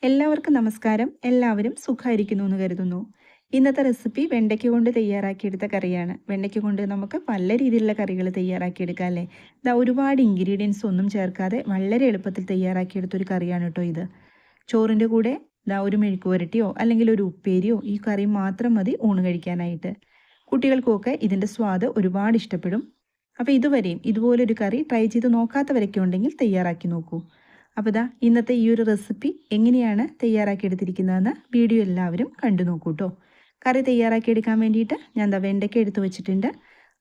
എല്ലാവർക്കും നമസ്കാരം. എല്ലാവരും സുഖമായിരിക്കുന്നു എന്ന് കരുതുന്നു. ഇന്നത്തെ റെസിപ്പി വെണ്ടയ്ക്ക കൊണ്ട് തയ്യാറാക്കിയെടുത്ത കറിയാണ്. വെണ്ടയ്ക്ക കൊണ്ട് നമുക്ക് പല രീതിയിലുള്ള കറികൾ തയ്യാറാക്കിയെടുക്കാം അല്ലേ. ഒരുപാട് ഇൻഗ്രീഡിയൻസ് ഒന്നും ചേർക്കാതെ വളരെ എളുപ്പത്തിൽ തയ്യാറാക്കിയെടുത്തൊരു കറിയാണ് കേട്ടോ ഇത്. ചോറിൻ്റെ കൂടെ ഒരു മെഴുക്ക് പുരട്ടിയോ അല്ലെങ്കിൽ ഒരു ഉപ്പേരിയോ ഈ കറി മാത്രം മതി ഊണ് കഴിക്കാനായിട്ട്. കുട്ടികൾക്കുമൊക്കെ ഇതിൻ്റെ സ്വാദ് ഒരുപാട് ഇഷ്ടപ്പെടും. അപ്പോൾ ഇതുവരെയും ഇതുപോലൊരു കറി ട്രൈ ചെയ്ത് നോക്കാത്തവരൊക്കെ ഉണ്ടെങ്കിൽ തയ്യാറാക്കി നോക്കൂ. അപ്പോൾ ഇന്നത്തെ ഈ ഒരു റെസിപ്പി എങ്ങനെയാണ് തയ്യാറാക്കിയെടുത്തിരിക്കുന്നതെന്ന് വീഡിയോ എല്ലാവരും കണ്ടു നോക്കൂ കേട്ടോ. കറി തയ്യാറാക്കിയെടുക്കാൻ വേണ്ടിയിട്ട് ഞാൻ വെണ്ടയ്ക്ക എടുത്ത് വെച്ചിട്ടുണ്ട്.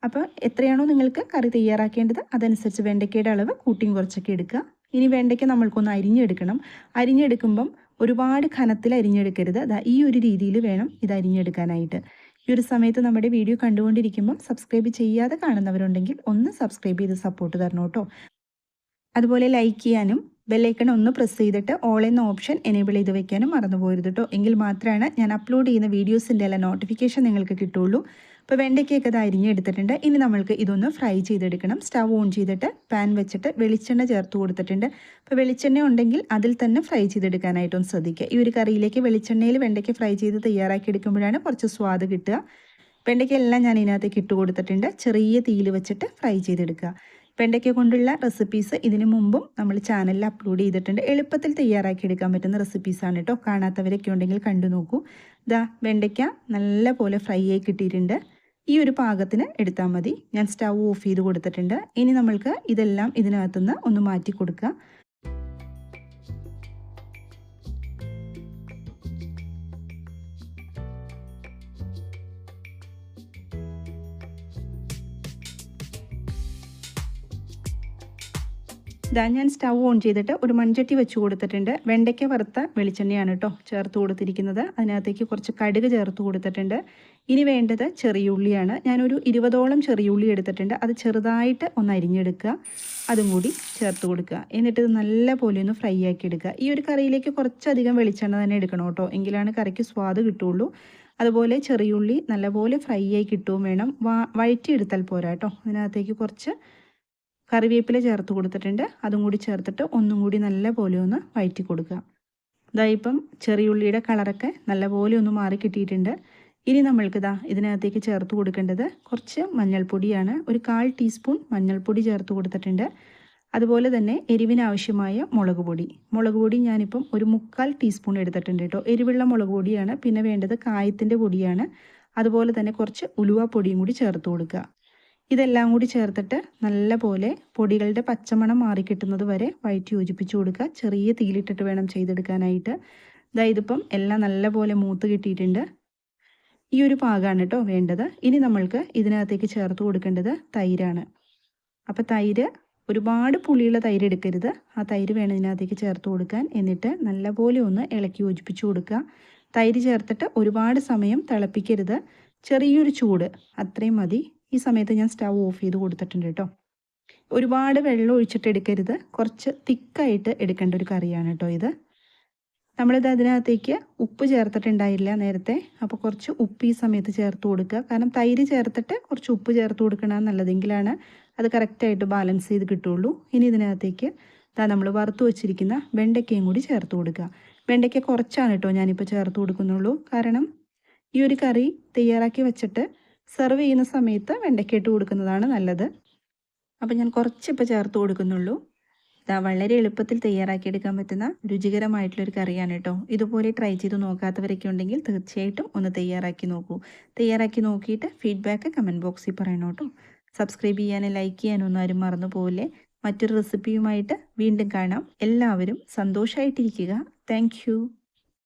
അപ്പോൾ എത്രയാണോ നിങ്ങൾക്ക് കറി തയ്യാറാക്കേണ്ടത് അതനുസരിച്ച് വെണ്ടയ്ക്കയുടെ അളവ് കൂട്ടിയും കുറച്ചൊക്കെ എടുക്കുക. ഇനി വെണ്ടയ്ക്ക നമ്മൾക്കൊന്ന് അരിഞ്ഞെടുക്കണം. അരിഞ്ഞെടുക്കുമ്പം ഒരുപാട് ഖനത്തിൽ അരിഞ്ഞെടുക്കരുത്. ഈ ഒരു രീതിയിൽ വേണം ഇത് അരിഞ്ഞെടുക്കാനായിട്ട്. ഈ ഒരു സമയത്ത് നമ്മുടെ വീഡിയോ കണ്ടുകൊണ്ടിരിക്കുമ്പം സബ്സ്ക്രൈബ് ചെയ്യാതെ കാണുന്നവരുണ്ടെങ്കിൽ ഒന്ന് സബ്സ്ക്രൈബ് ചെയ്ത് സപ്പോർട്ട് തരണം കേട്ടോ. അതുപോലെ ലൈക്ക് ചെയ്യാനും ബെല്ലൈക്കൺ ഒന്ന് പ്രസ് ചെയ്തിട്ട് ഓൾ എന്ന ഓപ്ഷൻ എനേബിൾ ചെയ്ത് വെക്കാനും മറന്നു പോകരുത് കേട്ടോ. എങ്കിൽ മാത്രമാണ് ഞാൻ അപ്ലോഡ് ചെയ്യുന്ന വീഡിയോസിൻ്റെ എല്ലാം നോട്ടിഫിക്കേഷൻ നിങ്ങൾക്ക് കിട്ടുള്ളൂ. അപ്പോൾ വെണ്ടയ്ക്കൊക്കെ അത് അരിഞ്ഞെടുത്തിട്ടുണ്ട്. ഇനി നമ്മൾക്ക് ഇതൊന്ന് ഫ്രൈ ചെയ്തെടുക്കണം. സ്റ്റവ് ഓൺ ചെയ്തിട്ട് പാൻ വെച്ചിട്ട് വെളിച്ചെണ്ണ ചേർത്ത് കൊടുത്തിട്ടുണ്ട്. അപ്പോൾ വെളിച്ചെണ്ണ ഉണ്ടെങ്കിൽ അതിൽ തന്നെ ഫ്രൈ ചെയ്തെടുക്കാനായിട്ടൊന്ന് ശ്രദ്ധിക്കുക. ഈ ഒരു കറിയിലേക്ക് വെളിച്ചെണ്ണയിൽ വെണ്ടയ്ക്ക് ഫ്രൈ ചെയ്ത് തയ്യാറാക്കി എടുക്കുമ്പോഴാണ് കുറച്ച് സ്വാദ് കിട്ടുക. വെണ്ടയ്ക്കെല്ലാം ഞാൻ ഇതിനകത്തേക്ക് ഇട്ട് കൊടുത്തിട്ടുണ്ട്. ചെറിയ തീയിൽ വെച്ചിട്ട് ഫ്രൈ ചെയ്തെടുക്കുക. വെണ്ടയ്ക്ക കൊണ്ടുള്ള റെസിപ്പീസ് ഇതിനു മുമ്പും നമ്മൾ ചാനലിൽ അപ്ലോഡ് ചെയ്തിട്ടുണ്ട്. എളുപ്പത്തിൽ തയ്യാറാക്കി എടുക്കാൻ പറ്റുന്ന റെസിപ്പീസാണ് കേട്ടോ. കാണാത്തവരൊക്കെ ഉണ്ടെങ്കിൽ കണ്ടു നോക്കൂ. വെണ്ടയ്ക്ക നല്ല പോലെ ഫ്രൈ ആയി കിട്ടിയിട്ടുണ്ട്. ഈ ഒരു പാകത്തിന് എടുത്താൽ മതി. ഞാൻ സ്റ്റവ് ഓഫ് ചെയ്ത് കൊടുത്തിട്ടുണ്ട്. ഇനി നമ്മൾക്ക് ഇതെല്ലാം ഇതിനകത്തുനിന്ന് ഒന്ന് മാറ്റി കൊടുക്കുക. ഞാൻ സ്റ്റവ് ഓൺ ചെയ്തിട്ട് ഒരു മൺചട്ടി വെച്ച് കൊടുത്തിട്ടുണ്ട്. വെണ്ടയ്ക്ക വറുത്ത വെളിച്ചെണ്ണയാണ് കേട്ടോ ചേർത്ത് കൊടുത്തിരിക്കുന്നത്. അതിനകത്തേക്ക് കുറച്ച് കടുക് ചേർത്ത് കൊടുത്തിട്ടുണ്ട്. ഇനി വേണ്ടത് ചെറിയുള്ളിയാണ്. ഞാനൊരു 20ഓളം ചെറിയുള്ളി എടുത്തിട്ടുണ്ട്. അത് ചെറുതായിട്ട് ഒന്ന് അരിഞ്ഞെടുക്കുക. അതും കൂടി ചേർത്ത് കൊടുക്കുക. എന്നിട്ട് ഇത് നല്ല പോലെ ഒന്ന് ഫ്രൈ ആക്കി എടുക്കുക. ഈ ഒരു കറിയിലേക്ക് കുറച്ചധികം വെളിച്ചെണ്ണ തന്നെ എടുക്കണം കേട്ടോ. എങ്കിലാണ് കറിക്ക് സ്വാദ് കിട്ടുള്ളൂ. അതുപോലെ ചെറിയുള്ളി നല്ലപോലെ ഫ്രൈ ആയി കിട്ടുകയും വേണം. വഴറ്റിയെടുത്താൽ പോരാ കേട്ടോ. അതിനകത്തേക്ക് കുറച്ച് കറിവേപ്പില ചേർത്ത് കൊടുത്തിട്ടുണ്ട്. അതും കൂടി ചേർത്തിട്ട് ഒന്നും കൂടി നല്ല പോലെ ഒന്ന് വഴറ്റി കൊടുക്കുക. ഇപ്പം ചെറിയുള്ളിയുടെ കളറൊക്കെ നല്ലപോലെ ഒന്ന് മാറി കിട്ടിയിട്ടുണ്ട്. ഇനി നമ്മൾക്ക് ഇതിനകത്തേക്ക് ചേർത്ത് കൊടുക്കേണ്ടത് കുറച്ച് മഞ്ഞൾപ്പൊടിയാണ്. ഒരു 1/4 ടീസ്പൂൺ മഞ്ഞൾപ്പൊടി ചേർത്ത് കൊടുത്തിട്ടുണ്ട്. അതുപോലെ തന്നെ എരിവിനാവശ്യമായ മുളക് പൊടി ഞാനിപ്പം ഒരു 3/4 ടീസ്പൂൺ എടുത്തിട്ടുണ്ട് കേട്ടോ. എരിവുള്ള മുളക് പൊടിയാണ്. പിന്നെ വേണ്ടത് കായത്തിൻ്റെ പൊടിയാണ്. അതുപോലെ തന്നെ കുറച്ച് ഉലുവാപ്പൊടിയും കൂടി ചേർത്ത് കൊടുക്കുക. ഇതെല്ലാം കൂടി ചേർത്തിട്ട് നല്ല പോലെ പൊടികളുടെ പച്ചമണം മാറിക്കിട്ടുന്നത് വരെ വഴറ്റി യോജിപ്പിച്ച് കൊടുക്കുക. ചെറിയ തീയിലിട്ടിട്ട് വേണം ചെയ്തെടുക്കാനായിട്ട്. ഇതിപ്പം എല്ലാം നല്ല പോലെ മൂത്ത് കിട്ടിയിട്ടുണ്ട്. ഈ ഒരു പാകമാണ് കേട്ടോ വേണ്ടത്. ഇനി നമ്മൾക്ക് ഇതിനകത്തേക്ക് ചേർത്ത് കൊടുക്കേണ്ടത് തൈരാണ്. അപ്പോൾ തൈര് ഒരുപാട് പുളിയുള്ള തൈര് എടുക്കരുത്. ആ തൈര് വേണം ഇതിനകത്തേക്ക് ചേർത്ത് കൊടുക്കാൻ. എന്നിട്ട് നല്ലപോലെ ഒന്ന് ഇളക്കി യോജിപ്പിച്ച് കൊടുക്കുക. തൈര് ചേർത്തിട്ട് ഒരുപാട് സമയം തിളപ്പിക്കരുത്. ചെറിയൊരു ചൂട് അത്രയും മതി. ഈ സമയത്ത് ഞാൻ സ്റ്റവ് ഓഫ് ചെയ്ത് കൊടുത്തിട്ടുണ്ട് കേട്ടോ. ഒരുപാട് വെള്ളം ഒഴിച്ചിട്ട് എടുക്കരുത്. കുറച്ച് തിക്കായിട്ട് എടുക്കേണ്ട ഒരു കറിയാണ് കേട്ടോ ഇത്. നമ്മളിത് അതിനകത്തേക്ക് ഉപ്പ് ചേർത്തിട്ടുണ്ടായില്ല നേരത്തെ. അപ്പോൾ കുറച്ച് ഉപ്പ് ഈ സമയത്ത് ചേർത്ത് കൊടുക്കുക. കാരണം തൈര് ചേർത്തിട്ട് കുറച്ച് ഉപ്പ് ചേർത്ത് കൊടുക്കണം നല്ലതെങ്കിലാണ് അത് കറക്റ്റായിട്ട് ബാലൻസ് ചെയ്ത് കിട്ടുള്ളൂ. ഇനി ഇതിനകത്തേക്ക് നമ്മൾ വറുത്ത് വെച്ചിരിക്കുന്ന വെണ്ടയ്ക്കയും കൂടി ചേർത്ത് കൊടുക്കുക. വെണ്ടയ്ക്ക കുറച്ചാണ് കേട്ടോ ഞാനിപ്പോൾ ചേർത്ത് കൊടുക്കുന്നുള്ളൂ. കാരണം ഈ ഒരു കറി തയ്യാറാക്കി വെച്ചിട്ട് സെർവ് ചെയ്യുന്ന സമയത്ത് വെണ്ടയ്ക്ക ഇട്ട് കൊടുക്കുന്നതാണ് നല്ലത്. അപ്പോൾ ഞാൻ കുറച്ചിപ്പോൾ ചേർത്ത് കൊടുക്കുന്നുള്ളൂ. വളരെ എളുപ്പത്തിൽ തയ്യാറാക്കിയെടുക്കാൻ പറ്റുന്ന രുചികരമായിട്ടുള്ളൊരു കറിയാണ് കേട്ടോ. ഇതുപോലെ ട്രൈ ചെയ്ത് നോക്കാത്തവരൊക്കെ ഉണ്ടെങ്കിൽ തീർച്ചയായിട്ടും ഒന്ന് തയ്യാറാക്കി നോക്കൂ. തയ്യാറാക്കി നോക്കിയിട്ട് ഫീഡ്ബാക്ക് കമൻറ്റ് ബോക്സിൽ പറയണം കേട്ടോ. സബ്സ്ക്രൈബ് ചെയ്യാനും ലൈക്ക് ചെയ്യാനും ഒന്നും ആരും മറന്നു പോകില്ലേ. മറ്റൊരു റെസിപ്പിയുമായിട്ട് വീണ്ടും കാണാം. എല്ലാവരും സന്തോഷമായിട്ടിരിക്കുക. താങ്ക്